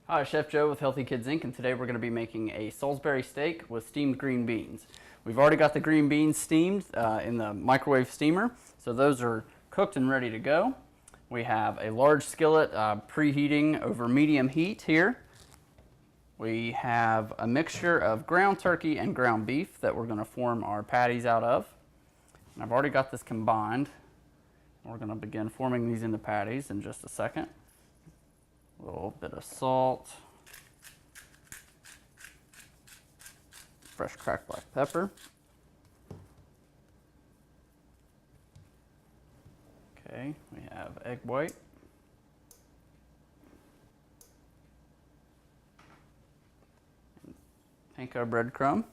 Hi, Chef Joe with Healthy Kids Inc. and today we're going to be making a Salisbury steak with steamed green beans. We've already got the green beans steamed in the microwave steamer, so those are cooked and ready to go. We have a large skillet preheating over medium heat here. We have a mixture of ground turkey and ground beef that we're going to form our patties out of. And I've already got this combined. We're going to begin forming these into patties in just a second. A little bit of salt, fresh cracked black pepper. Okay, we have egg white. Panko breadcrumb.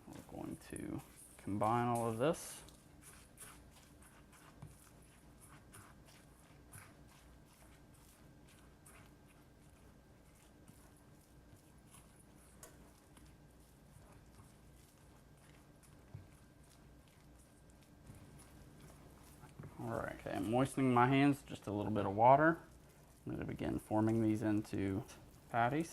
We're going to combine all of this. Alright, okay, I'm moistening my hands, just a little bit of water. I'm going to begin forming these into patties.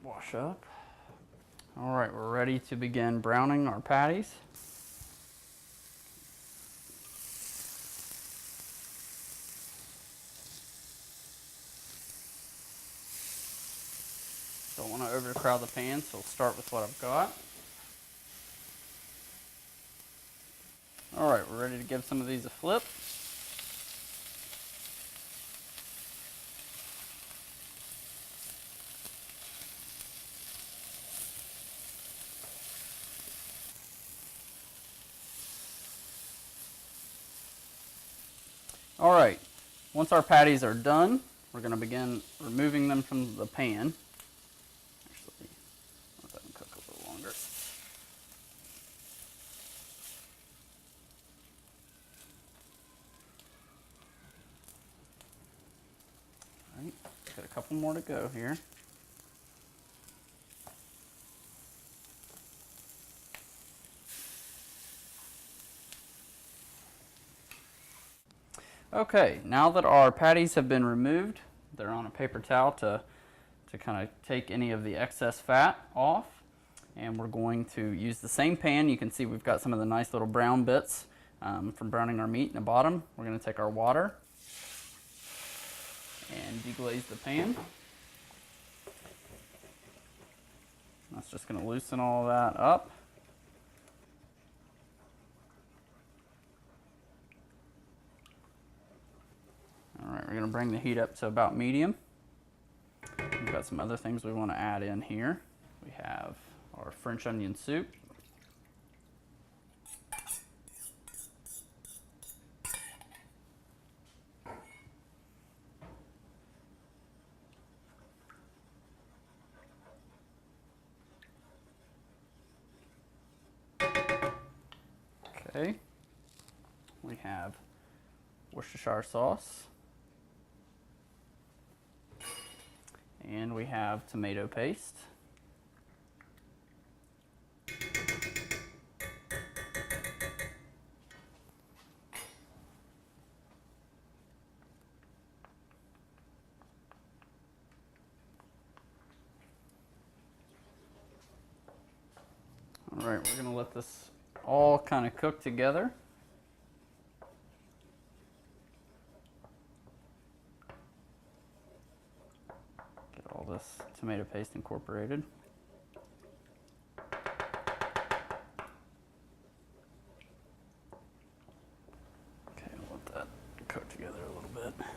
Wash up. All right, we're ready to begin browning our patties. Don't want to overcrowd the pan, so I'll start with what I've got. All right, we're ready to give some of these a flip. All right, once our patties are done, we're going to begin removing them from the pan. Actually, let them cook a little longer. All right, got a couple more to go here. Okay, now that our patties have been removed, they're on a paper towel to kind of take any of the excess fat off. And we're going to use the same pan. You can see we've got some of the nice little brown bits from browning our meat in the bottom. We're going to take our water and deglaze the pan. That's just going to loosen all of that up. All right, we're going to bring the heat up to about medium. We've got some other things we want to add in here. We have our French onion soup. Okay. We have Worcestershire sauce. And we have tomato paste. All right, we're going to let this all kind of cook together. This tomato paste incorporated. Okay, I'll let that cook together bit.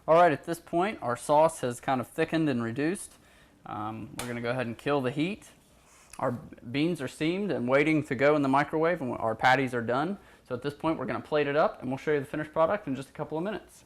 All right, at this point, our sauce has kind of thickened and reduced. We're going to go ahead and kill the heat. Our beans are steamed and waiting to go in the microwave, and our patties are done. So at this point, we're going to plate it up, and we'll show you the finished product in just a couple of minutes.